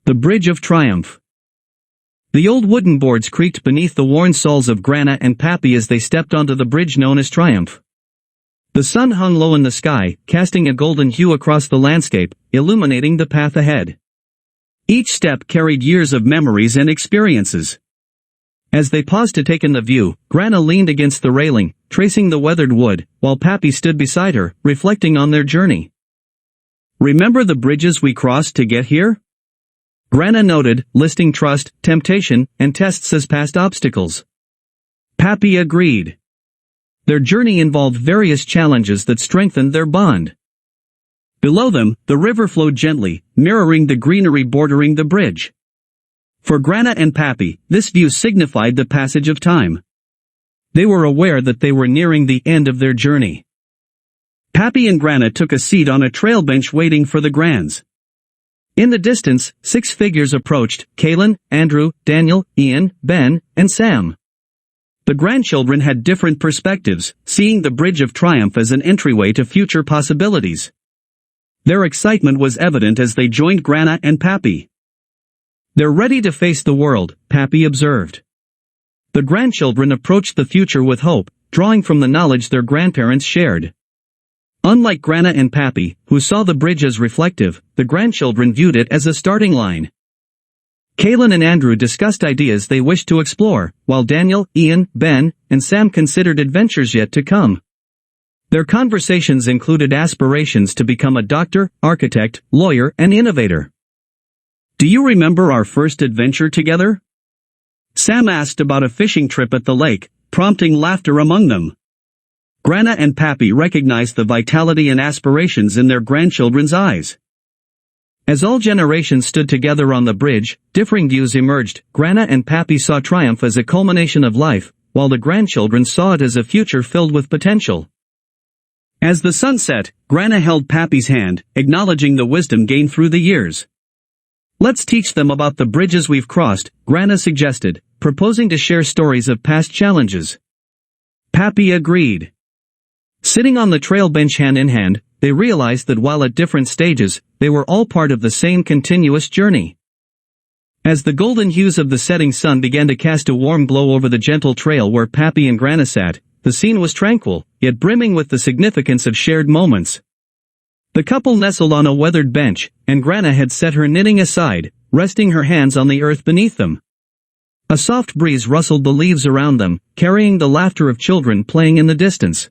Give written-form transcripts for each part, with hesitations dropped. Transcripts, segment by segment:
The Bridge of Triumph. The old wooden boards creaked beneath the worn soles of Granna and Pappy as they stepped onto the bridge known as Triumph. The sun hung low in the sky, casting a golden hue across the landscape, illuminating the path ahead. Each step carried years of memories and experiences. As they paused to take in the view, Granna leaned against the railing, tracing the weathered wood, while Pappy stood beside her, reflecting on their journey. "Remember the bridges we crossed to get here?" Granna noted, listing trust, temptation, and tests as past obstacles. Pappy agreed. Their journey involved various challenges that strengthened their bond. Below them, the river flowed gently, mirroring the greenery bordering the bridge. For Granna and Pappy, this view signified the passage of time. They were aware that they were nearing the end of their journey. Pappy and Granna took a seat on a trail bench waiting for the Grands. In the distance, 6 figures approached: Kalin, Andrew, Daniel, Ian, Ben, and Sam. The grandchildren had different perspectives, seeing the Bridge of Triumph as an entryway to future possibilities. Their excitement was evident as they joined Granna and Pappy. "They're ready to face the world," Pappy observed. The grandchildren approached the future with hope, drawing from the knowledge their grandparents shared. Unlike Granna and Pappy, who saw the bridge as reflective, the grandchildren viewed it as a starting line. Kalin and Andrew discussed ideas they wished to explore, while Daniel, Ian, Ben, and Sam considered adventures yet to come. Their conversations included aspirations to become a doctor, architect, lawyer, and innovator. "Do you remember our first adventure together?" Sam asked about a fishing trip at the lake, prompting laughter among them. Granna and Pappy recognized the vitality and aspirations in their grandchildren's eyes. As all generations stood together on the bridge, differing views emerged. Granna and Pappy saw triumph as a culmination of life, while the grandchildren saw it as a future filled with potential. As the sun set, Granna held Pappy's hand, acknowledging the wisdom gained through the years. "Let's teach them about the bridges we've crossed," Granna suggested, proposing to share stories of past challenges. Pappy agreed. Sitting on the trail bench hand in hand, they realized that while at different stages, they were all part of the same continuous journey. As the golden hues of the setting sun began to cast a warm glow over the gentle trail where Pappy and Granna sat, the scene was tranquil, yet brimming with the significance of shared moments. The couple nestled on a weathered bench, and Granna had set her knitting aside, resting her hands on the earth beneath them. A soft breeze rustled the leaves around them, carrying the laughter of children playing in the distance.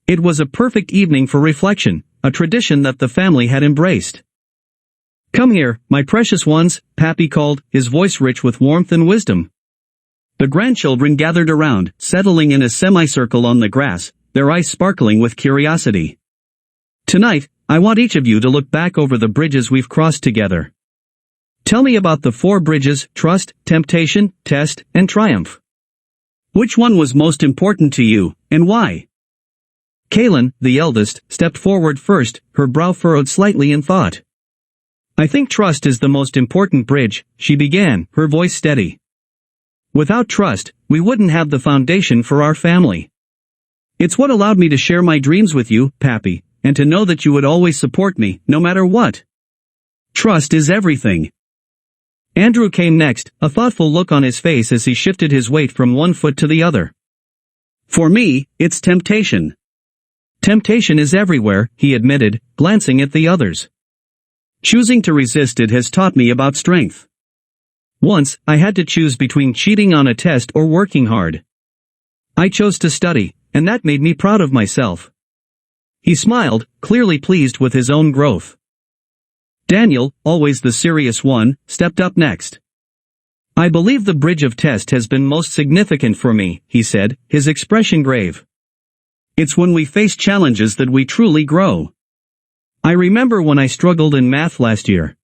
It was a perfect evening for reflection, a tradition that the family had embraced. "Come here, my precious ones," Pappy called, his voice rich with warmth and wisdom. The grandchildren gathered around, settling in a semicircle on the grass, their eyes sparkling with curiosity. "Tonight, I want each of you to look back over the bridges we've crossed together. Tell me about the 4 bridges: trust, temptation, test, and triumph. Which one was most important to you, and why?" Kalin, the eldest, stepped forward first, her brow furrowed slightly in thought. "I think trust is the most important bridge," she began, her voice steady. "Without trust, we wouldn't have the foundation for our family. It's what allowed me to share my dreams with you, Pappy, and to know that you would always support me, no matter what. Trust is everything." Andrew came next, a thoughtful look on his face as he shifted his weight from one foot to the other. "For me, it's temptation. Temptation is everywhere," he admitted, glancing at the others. "Choosing to resist it has taught me about strength. Once, I had to choose between cheating on a test or working hard. I chose to study, and that made me proud of myself." He smiled, clearly pleased with his own growth. Daniel, always the serious one, stepped up next. "I believe the bridge of test has been most significant for me," he said, his expression grave. "It's when we face challenges that we truly grow. I remember when I struggled in math last year.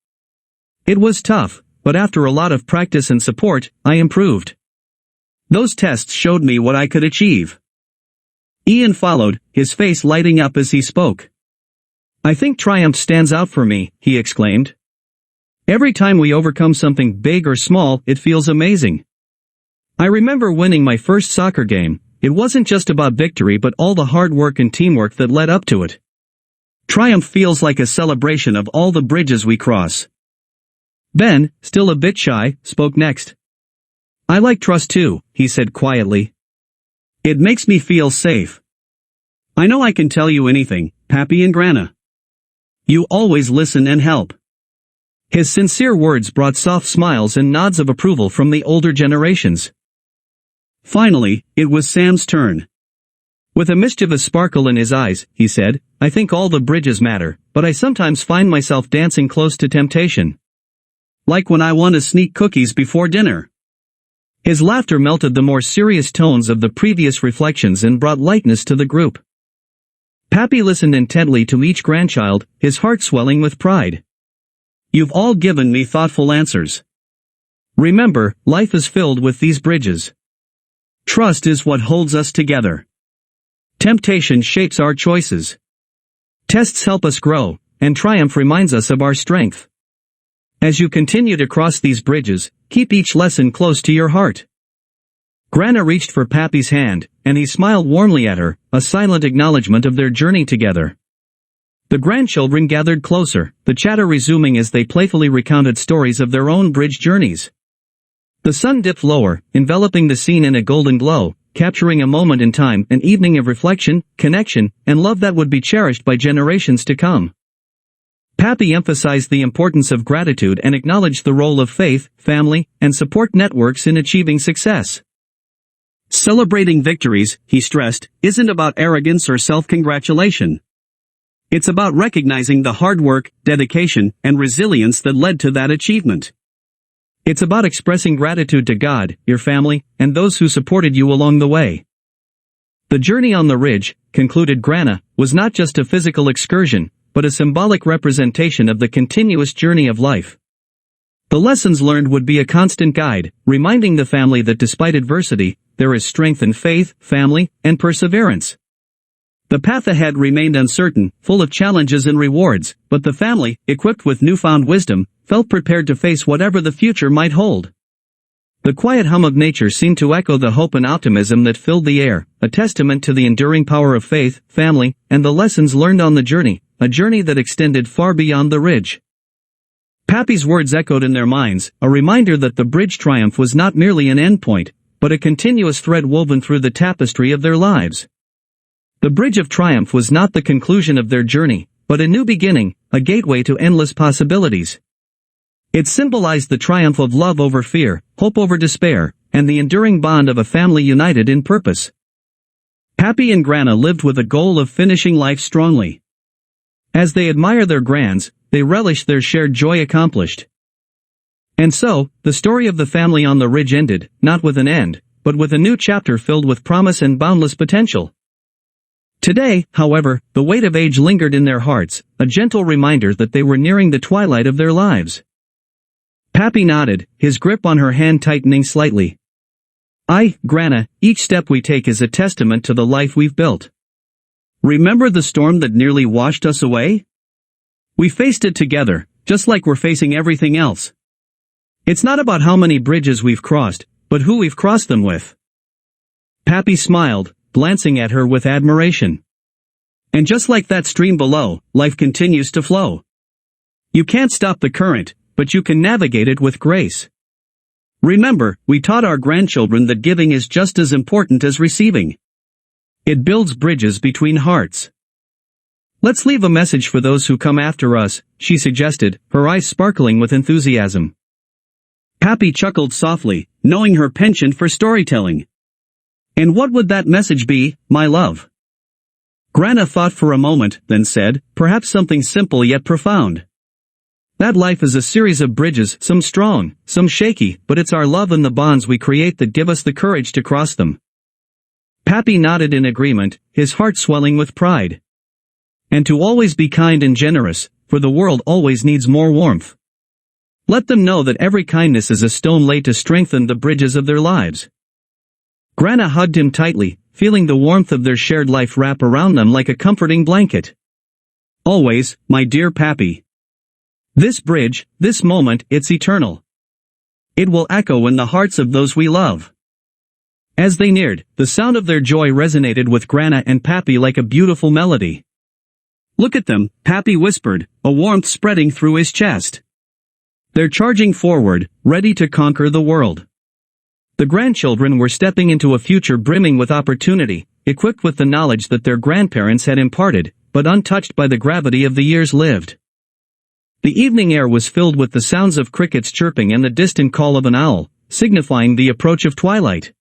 It was tough, but after a lot of practice and support, I improved. Those tests showed me what I could achieve." Ian followed, his face lighting up as he spoke. "I think triumph stands out for me," he exclaimed. "Every time we overcome something big or small, it feels amazing. I remember winning my first soccer game. It wasn't just about victory but all the hard work and teamwork that led up to it. Triumph feels like a celebration of all the bridges we cross." Ben, still a bit shy, spoke next. I like trust too, he said quietly. It makes me feel safe. I know I can tell you anything, Pappy and Granna. You always listen and help. His sincere words brought soft smiles and nods of approval from the older generations. Finally, it was Sam's turn. With a mischievous sparkle in his eyes, he said, I think all the bridges matter, but I sometimes find myself dancing close to temptation. Like when I want to sneak cookies before dinner. His laughter melted the more serious tones of the previous reflections and brought lightness to the group. Pappy listened intently to each grandchild, his heart swelling with pride. You've all given me thoughtful answers. Remember, life is filled with these bridges. Trust is what holds us together. Temptation shapes our choices. Tests help us grow, and triumph reminds us of our strength. As you continue to cross these bridges, keep each lesson close to your heart. Granna reached for Pappy's hand, and he smiled warmly at her, a silent acknowledgement of their journey together. The grandchildren gathered closer, the chatter resuming as they playfully recounted stories of their own bridge journeys. The sun dipped lower, enveloping the scene in a golden glow, capturing a moment in time, an evening of reflection, connection, and love that would be cherished by generations to come. Pappy emphasized the importance of gratitude and acknowledged the role of faith, family, and support networks in achieving success. Celebrating victories, he stressed, isn't about arrogance or self-congratulation. It's about recognizing the hard work, dedication, and resilience that led to that achievement. It's about expressing gratitude to God, your family, and those who supported you along the way. The journey on the ridge, concluded Granna, was not just a physical excursion, but a symbolic representation of the continuous journey of life. The lessons learned would be a constant guide, reminding the family that despite adversity, there is strength in faith, family, and perseverance. The path ahead remained uncertain, full of challenges and rewards, but the family, equipped with newfound wisdom, felt prepared to face whatever the future might hold. The quiet hum of nature seemed to echo the hope and optimism that filled the air, a testament to the enduring power of faith, family, and the lessons learned on the journey, a journey that extended far beyond the ridge. Pappy's words echoed in their minds, a reminder that the bridge triumph was not merely an endpoint, but a continuous thread woven through the tapestry of their lives. The bridge of triumph was not the conclusion of their journey, but a new beginning, a gateway to endless possibilities. It symbolized the triumph of love over fear, hope over despair, and the enduring bond of a family united in purpose. Pappy and Granna lived with a goal of finishing life strongly. As they admire their grands, they relish their shared joy accomplished. And so, the story of the family on the ridge ended, not with an end, but with a new chapter filled with promise and boundless potential. Today, however, the weight of age lingered in their hearts, a gentle reminder that they were nearing the twilight of their lives. Pappy nodded, his grip on her hand tightening slightly. Granna, each step we take is a testament to the life we've built. Remember the storm that nearly washed us away? We faced it together, just like we're facing everything else. It's not about how many bridges we've crossed, but who we've crossed them with. Pappy smiled, glancing at her with admiration. And just like that stream below, life continues to flow. You can't stop the current, but you can navigate it with grace. Remember, we taught our grandchildren that giving is just as important as receiving. It builds bridges between hearts. Let's leave a message for those who come after us, she suggested, her eyes sparkling with enthusiasm. Pappy chuckled softly, knowing her penchant for storytelling. And what would that message be, my love? Granna thought for a moment, then said, perhaps something simple yet profound. That life is a series of bridges, some strong, some shaky, but it's our love and the bonds we create that give us the courage to cross them. Pappy nodded in agreement, his heart swelling with pride. And to always be kind and generous, for the world always needs more warmth. Let them know that every kindness is a stone laid to strengthen the bridges of their lives. Granna hugged him tightly, feeling the warmth of their shared life wrap around them like a comforting blanket. Always, my dear Pappy. This bridge, this moment, it's eternal. It will echo in the hearts of those we love. As they neared, the sound of their joy resonated with Granna and Pappy like a beautiful melody. Look at them, Pappy whispered, a warmth spreading through his chest. They're charging forward, ready to conquer the world. The grandchildren were stepping into a future brimming with opportunity, equipped with the knowledge that their grandparents had imparted, but untouched by the gravity of the years lived. The evening air was filled with the sounds of crickets chirping and the distant call of an owl, signifying the approach of twilight.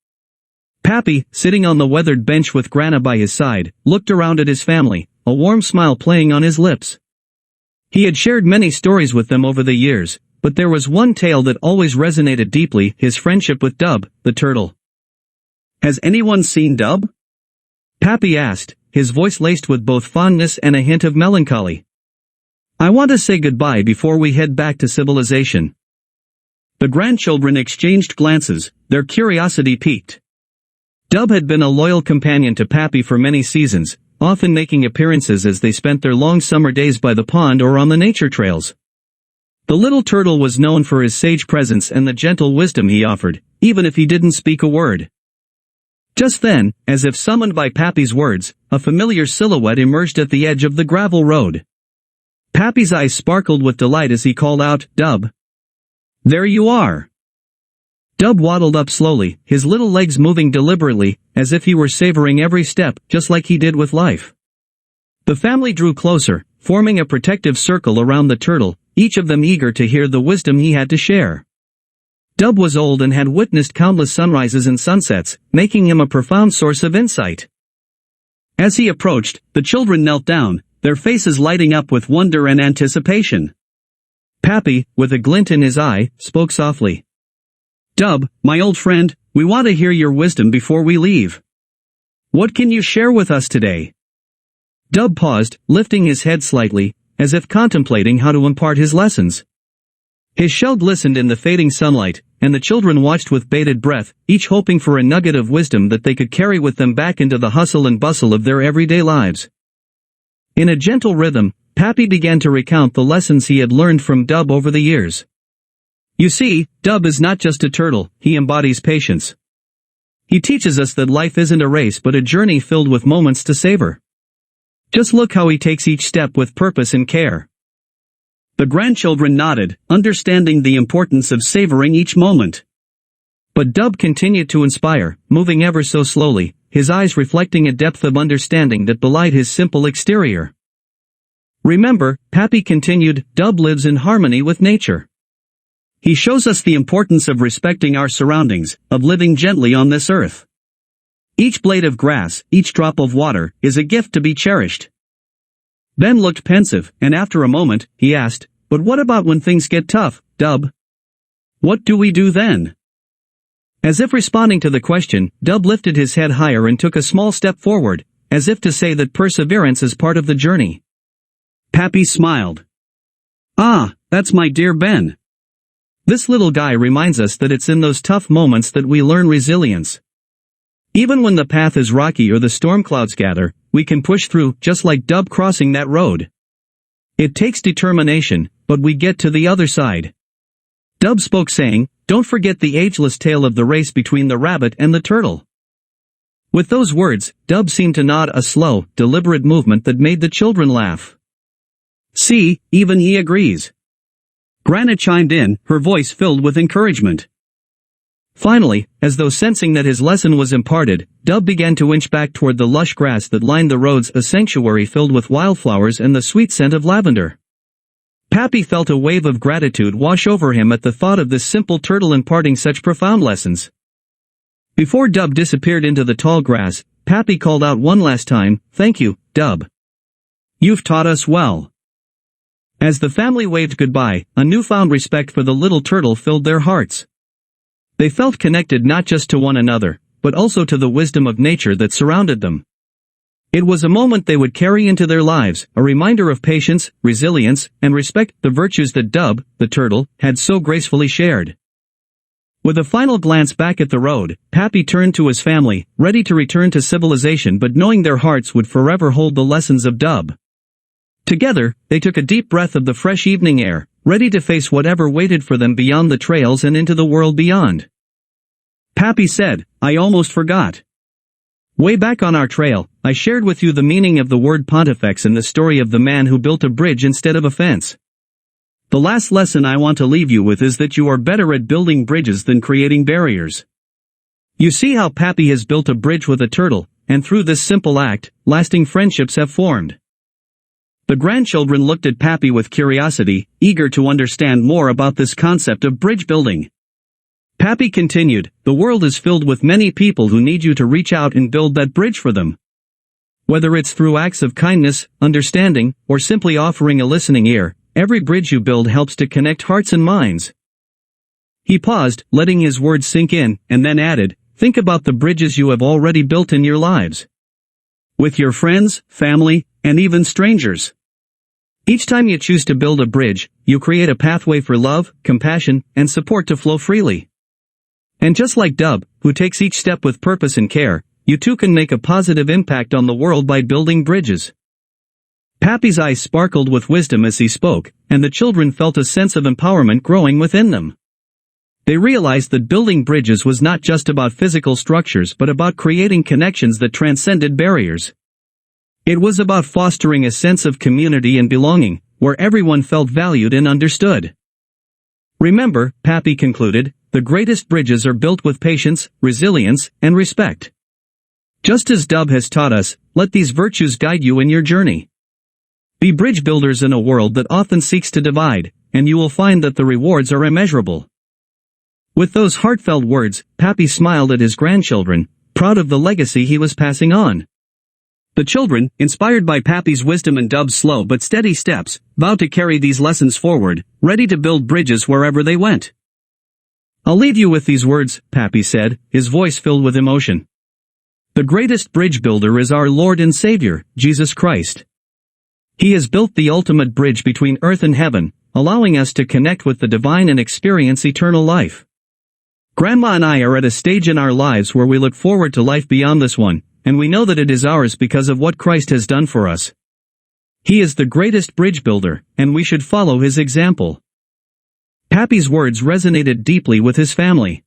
Pappy, sitting on the weathered bench with Granna by his side, looked around at his family, a warm smile playing on his lips. He had shared many stories with them over the years, but there was one tale that always resonated deeply: his friendship with Dub, the turtle. "Has anyone seen Dub?" Pappy asked, his voice laced with both fondness and a hint of melancholy. "I want to say goodbye before we head back to civilization." The grandchildren exchanged glances, their curiosity piqued. Dub had been a loyal companion to Pappy for many seasons, often making appearances as they spent their long summer days by the pond or on the nature trails. The little turtle was known for his sage presence and the gentle wisdom he offered, even if he didn't speak a word. Just then, as if summoned by Pappy's words, a familiar silhouette emerged at the edge of the gravel road. Pappy's eyes sparkled with delight as he called out, "Dub! There you are!" Dub waddled up slowly, his little legs moving deliberately, as if he were savoring every step, just like he did with life. The family drew closer, forming a protective circle around the turtle, each of them eager to hear the wisdom he had to share. Dub was old and had witnessed countless sunrises and sunsets, making him a profound source of insight. As he approached, the children knelt down, their faces lighting up with wonder and anticipation. Pappy, with a glint in his eye, spoke softly. "Dub, my old friend, we want to hear your wisdom before we leave. What can you share with us today?" Dub paused, lifting his head slightly, as if contemplating how to impart his lessons. His shell glistened in the fading sunlight, and the children watched with bated breath, each hoping for a nugget of wisdom that they could carry with them back into the hustle and bustle of their everyday lives. In a gentle rhythm, Pappy began to recount the lessons he had learned from Dub over the years. "You see, Dub is not just a turtle, he embodies patience. He teaches us that life isn't a race but a journey filled with moments to savor. Just look how he takes each step with purpose and care." The grandchildren nodded, understanding the importance of savoring each moment. But Dub continued to inspire, moving ever so slowly, his eyes reflecting a depth of understanding that belied his simple exterior. "Remember," Pappy continued, "Dub lives in harmony with nature. He shows us the importance of respecting our surroundings, of living gently on this earth. Each blade of grass, each drop of water, is a gift to be cherished." Ben looked pensive, and after a moment, he asked, "But what about when things get tough, Dub? What do we do then?" As if responding to the question, Dub lifted his head higher and took a small step forward, as if to say that perseverance is part of the journey. Pappy smiled. "Ah, that's my dear Ben. This little guy reminds us that it's in those tough moments that we learn resilience. Even when the path is rocky or the storm clouds gather, we can push through, just like Dub crossing that road. It takes determination, but we get to the other side." Dub spoke saying, "Don't forget the ageless tale of the race between the rabbit and the turtle." With those words, Dub seemed to nod, a slow, deliberate movement that made the children laugh. "See, even he agrees." Granna chimed in, her voice filled with encouragement. Finally, as though sensing that his lesson was imparted, Dub began to inch back toward the lush grass that lined the roads, a sanctuary filled with wildflowers and the sweet scent of lavender. Pappy felt a wave of gratitude wash over him at the thought of this simple turtle imparting such profound lessons. Before Dub disappeared into the tall grass, Pappy called out one last time, "Thank you, Dub. You've taught us well." As the family waved goodbye, a newfound respect for the little turtle filled their hearts. They felt connected not just to one another, but also to the wisdom of nature that surrounded them. It was a moment they would carry into their lives, a reminder of patience, resilience, and respect, the virtues that Dub, the turtle, had so gracefully shared. With a final glance back at the road, Pappy turned to his family, ready to return to civilization but knowing their hearts would forever hold the lessons of Dub. Together, they took a deep breath of the fresh evening air, ready to face whatever waited for them beyond the trails and into the world beyond. Pappy said, "I almost forgot. Way back on our trail, I shared with you the meaning of the word pontifex and the story of the man who built a bridge instead of a fence. The last lesson I want to leave you with is that you are better at building bridges than creating barriers. You see how Pappy has built a bridge with a turtle, and through this simple act, lasting friendships have formed. The grandchildren looked at Pappy with curiosity, eager to understand more about this concept of bridge building. Pappy continued, "The world is filled with many people who need you to reach out and build that bridge for them. Whether it's through acts of kindness, understanding, or simply offering a listening ear, every bridge you build helps to connect hearts and minds." He paused, letting his words sink in, and then added, "Think about the bridges you have already built in your lives. With your friends, family, and even strangers. Each time you choose to build a bridge, you create a pathway for love, compassion, and support to flow freely. And just like Dub, who takes each step with purpose and care, you too can make a positive impact on the world by building bridges." Pappy's eyes sparkled with wisdom as he spoke, and the children felt a sense of empowerment growing within them. They realized that building bridges was not just about physical structures but about creating connections that transcended barriers. It was about fostering a sense of community and belonging, where everyone felt valued and understood. "Remember," Pappy concluded, "the greatest bridges are built with patience, resilience, and respect. Just as Dub has taught us, let these virtues guide you in your journey. Be bridge builders in a world that often seeks to divide, and you will find that the rewards are immeasurable." With those heartfelt words, Pappy smiled at his grandchildren, proud of the legacy he was passing on. The children, inspired by Pappy's wisdom and Dub's slow but steady steps, vowed to carry these lessons forward, ready to build bridges wherever they went. "I'll leave you with these words," Pappy said, his voice filled with emotion. "The greatest bridge builder is our Lord and Savior, Jesus Christ. He has built the ultimate bridge between earth and heaven, allowing us to connect with the divine and experience eternal life. Grandma and I are at a stage in our lives where we look forward to life beyond this one, and we know that it is ours because of what Christ has done for us. He is the greatest bridge builder, and we should follow his example." Pappy's words resonated deeply with his family.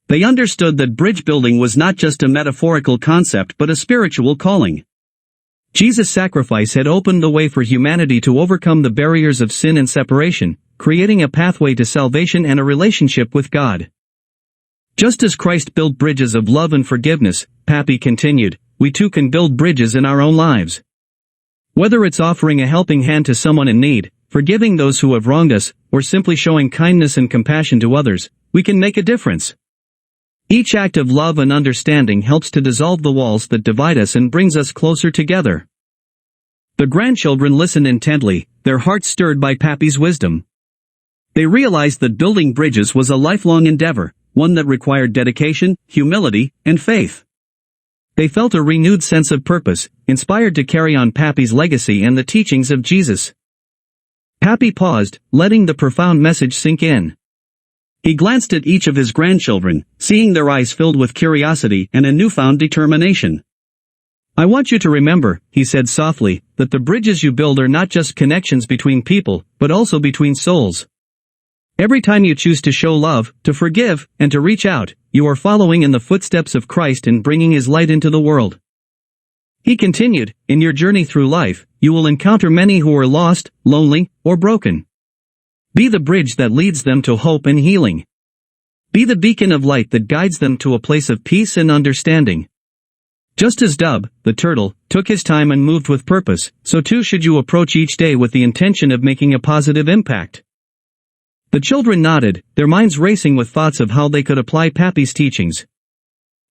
They understood that bridge building was not just a metaphorical concept but a spiritual calling. Jesus' sacrifice had opened the way for humanity to overcome the barriers of sin and separation, creating a pathway to salvation and a relationship with God. Just as Christ built bridges of love and forgiveness, Pappy continued, we too can build bridges in our own lives. Whether it's offering a helping hand to someone in need, forgiving those who have wronged us, or simply showing kindness and compassion to others, we can make a difference. Each act of love and understanding helps to dissolve the walls that divide us and brings us closer together. The grandchildren listened intently, their hearts stirred by Pappy's wisdom. They realized that building bridges was a lifelong endeavor, one that required dedication, humility, and faith. They felt a renewed sense of purpose, inspired to carry on Pappy's legacy and the teachings of Jesus. Pappy paused, letting the profound message sink in. He glanced at each of his grandchildren, seeing their eyes filled with curiosity and a newfound determination. "I want you to remember," he said softly, "that the bridges you build are not just connections between people, but also between souls. Every time you choose to show love, to forgive, and to reach out, you are following in the footsteps of Christ and bringing his light into the world." He continued, "In your journey through life, you will encounter many who are lost, lonely, or broken. Be the bridge that leads them to hope and healing. Be the beacon of light that guides them to a place of peace and understanding. Just as Dub, the turtle, took his time and moved with purpose, so too should you approach each day with the intention of making a positive impact." The children nodded, their minds racing with thoughts of how they could apply Pappy's teachings.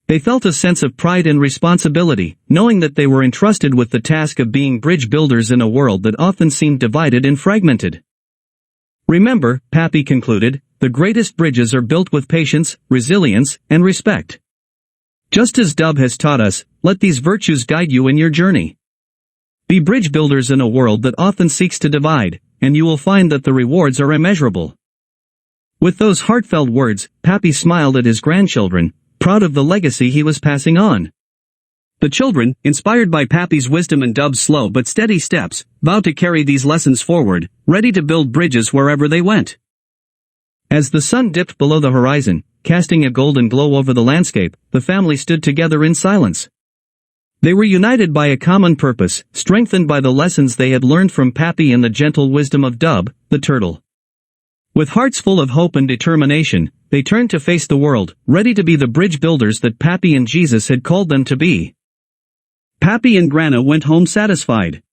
They felt a sense of pride and responsibility, knowing that they were entrusted with the task of being bridge builders in a world that often seemed divided and fragmented. "Remember," Pappy concluded, "the greatest bridges are built with patience, resilience, and respect. Just as Dub has taught us, let these virtues guide you in your journey. Be bridge builders in a world that often seeks to divide, and you will find that the rewards are immeasurable." With those heartfelt words, Pappy smiled at his grandchildren, proud of the legacy he was passing on. The children, inspired by Pappy's wisdom and Dub's slow but steady steps, vowed to carry these lessons forward, ready to build bridges wherever they went. As the sun dipped below the horizon, casting a golden glow over the landscape, the family stood together in silence. They were united by a common purpose, strengthened by the lessons they had learned from Pappy and the gentle wisdom of Dub, the turtle. With hearts full of hope and determination, they turned to face the world, ready to be the bridge builders that Pappy and Jesus had called them to be. Pappy and Granna went home satisfied.